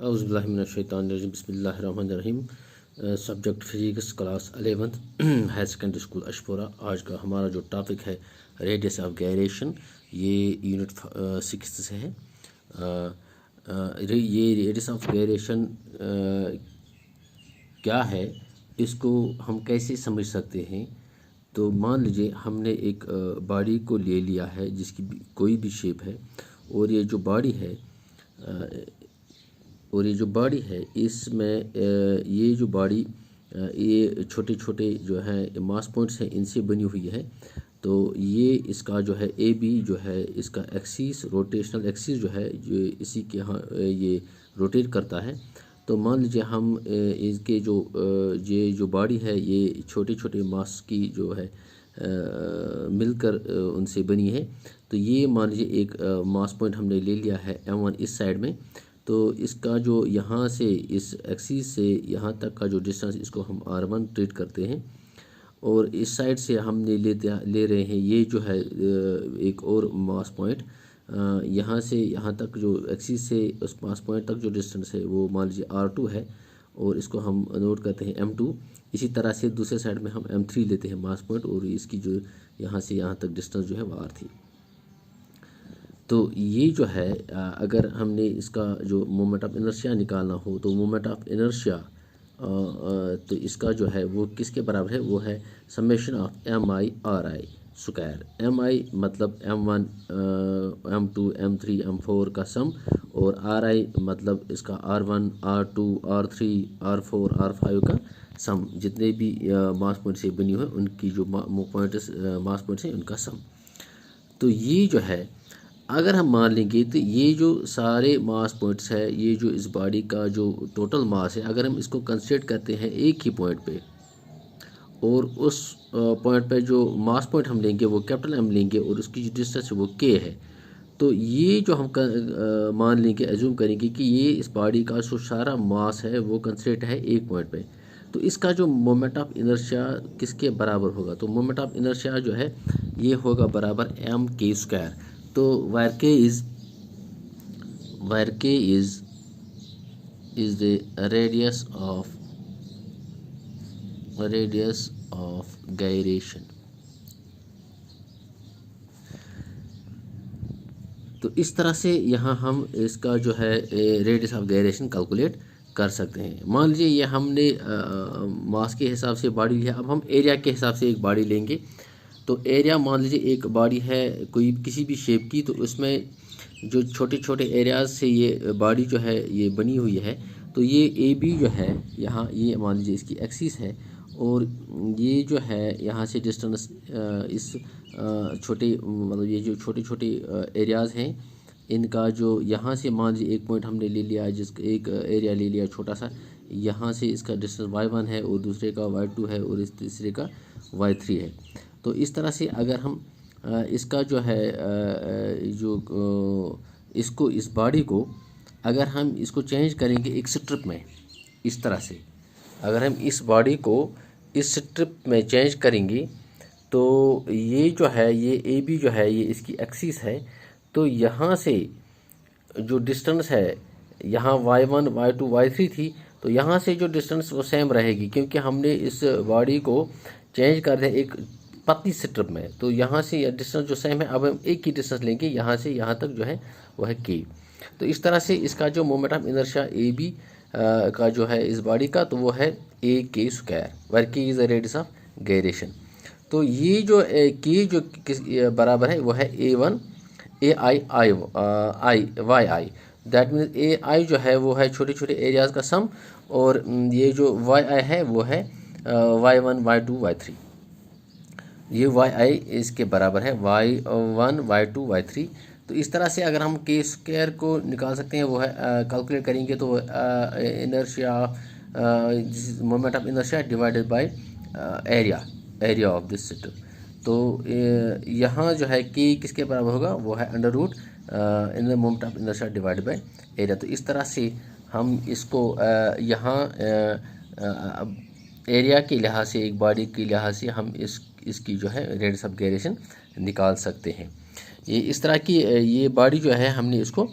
औज़ुबिल्लाहिमिनश्शैतानिर्रजीम बिस्मिल्लाहिर्रहमानिर्रहीम। Subject physics class 11th higher secondary school Ashpora. आज का हमारा जो टॉपिक है रेडियस ऑफ गायरेशन, ये यूनिट 6 से है। ये रेडियस ऑफ गायरेशन क्या है, इसको हम कैसे समझ सकते हैं। तो मान लीजिए हमने एक बॉडी को ले लिया है जिसकी कोई भी शेप है, और ये जो बॉडी है इसमें ये जो बॉडी ये छोटे छोटे जो है मास पॉइंट्स हैं, इनसे बनी हुई है। तो ये इसका जो है ए बी जो है इसका एक्सिस, रोटेशनल एक्सिस जो है जो इसी के यहाँ ये रोटेट करता है। तो मान लीजिए हम इसके ये जो बॉडी है ये छोटे छोटे मास की जो है मिलकर उनसे बनी है। तो ये मान लीजिए एक मास पॉइंट हमने ले लिया है M1 इस साइड में। तो इसका जो यहाँ से इस एक्सिस से यहाँ तक का जो डिस्टेंस, इसको हम R1 ट्रीट करते हैं। और इस साइड से हमने ले रहे हैं ये जो है एक और मास पॉइंट, यहाँ से यहाँ तक जो एक्सिस से उस मास पॉइंट तक जो डिस्टेंस है वो मान लीजिए R2 है, और इसको हम नोट करते हैं M2। इसी तरह से दूसरे साइड में हम M3 लेते हैं मास पॉइंट, और इसकी जो यहाँ से यहाँ तक डिस्टेंस जो है वो R3। तो ये जो है अगर हमने इसका जो मोमेंट ऑफ इनर्शिया निकालना हो, तो मोमेंट ऑफ इनर्शिया तो इसका जो है वो किसके बराबर है, वो है summation of MI/RI square. MI मतलब M1 M2 M3 M4 का सम, और RI मतलब इसका R1 R2 R3 R4 R5 का सम। जितने भी मास पॉइंट से बनी हुई उनकी जो मास पॉइंट्स हैं उनका सम। तो ये जो है अगर हम मान लेंगे तो ये जो सारे मास पॉइंट्स है, ये जो इस बॉडी का जो टोटल मास है, अगर हम इसको कंसीडर करते हैं एक ही पॉइंट पे, और उस पॉइंट पे जो मास पॉइंट हम लेंगे वो कैपिटल M लेंगे, और उसकी जो डिस्टेंस है वो K है। तो ये जो हम मान लेंगे, एज्यूम करेंगे कि ये इस बॉडी का जो सारा मास है वो कंसीडर है एक पॉइंट पे। तो इसका जो मोमेंट ऑफ इनर्शिया किसके बराबर होगा, तो मोमेंट ऑफ इनर्शिया जो है ये होगा बराबर mk स्क्वायर। तो where k is the radius of gyration। तो इस तरह से यहाँ हम इसका जो है रेडियस ऑफ गायरेशन कैलकुलेट कर सकते हैं। मान लीजिए ये हमने मास के हिसाब से बॉडी लिया, अब हम एरिया के हिसाब से एक बॉडी लेंगे। तो एरिया मान लीजिए एक बॉडी है कोई किसी भी शेप की, तो उसमें जो छोटे छोटे एरियाज से ये बॉडी जो है ये बनी हुई है। तो ये ए बी जो है यहाँ, ये मान लीजिए इसकी एक्सिस है, और ये जो है यहाँ से डिस्टेंस इस छोटे मतलब ये जो छोटे छोटे एरियाज़ हैं इनका जो यहाँ से मान लीजिए एक पॉइंट हमने ले लिया, जिसका एक एरिया ले लिया छोटा सा, यहाँ से इसका डिस्टेंस y1 है, और दूसरे का y2 है, और इस तीसरे का y3 है। तो इस तरह से अगर हम इसका जो है इसको इस बॉडी को अगर हम इसको चेंज करेंगे एक स्ट्रिप में, इस तरह से अगर हम इस बॉडी को इस स्ट्रिप में चेंज करेंगे, तो ये जो है ये ए बी जो है ये इसकी एक्सिस है। तो यहाँ से जो डिस्टेंस है यहाँ y1 y2 y3 थी, तो यहाँ से जो डिस्टेंस वो सेम रहेगी, क्योंकि हमने इस बॉडी को चेंज कर दिया एक पतली स्ट्रिप में। तो यहाँ से यह डिस्टेंस जो सेम है, अब हम एक ही डिस्टेंस लेंगे यहाँ से यहाँ तक जो है वो है K। तो इस तरह से इसका जो moment of inertia A B का जो है इस बॉडी का, तो वो है AK square, where K is the radius of gyration. तो ये जो K जो किस बराबर है वो है A1 AI that means AI जो है वो है छोटे छोटे एरियाज़ का सम, और ये जो YI है वो है y1 y2 y3। ये YI इसके बराबर है y1 y2 y3। तो इस तरह से अगर हम K स्क्वायर को निकाल सकते हैं, वो है कैलकुलेट करेंगे, तो inertia moment of inertia divided by area of this system. तो यहाँ जो है K किसके बराबर होगा, वो है under root in the moment of inertia divided by area. तो इस तरह से हम इसको यहाँ एरिया के लिहाज से, एक बॉडी के लिहाज से हम इसकी जो है रेडियस ऑफ गायरेशन निकाल सकते हैं। ये इस तरह की ये बॉडी जो है हमने इसको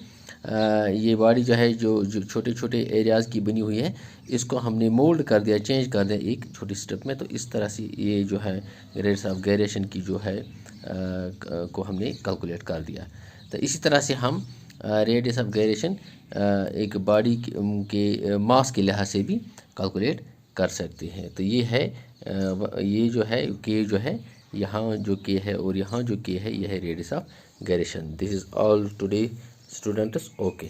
ये बॉडी जो है जो छोटे छोटे एरियाज़ की बनी हुई है, इसको हमने मोल्ड कर दिया, चेंज कर दिया एक छोटी स्टेप में। तो इस तरह से ये जो है रेट्स ऑफ गायरेशन की जो है को हमने कैलकुलेट कर दिया। तो इसी तरह से हम रेडियस ऑफ गायरेशन एक बॉडी के मास के लिहाज से भी कैलकुलेट कर सकते हैं। तो ये है ये जो है के जो है यहाँ जो के है और यहाँ जो के है, यह है radius of gyration. This is all today students. Okay.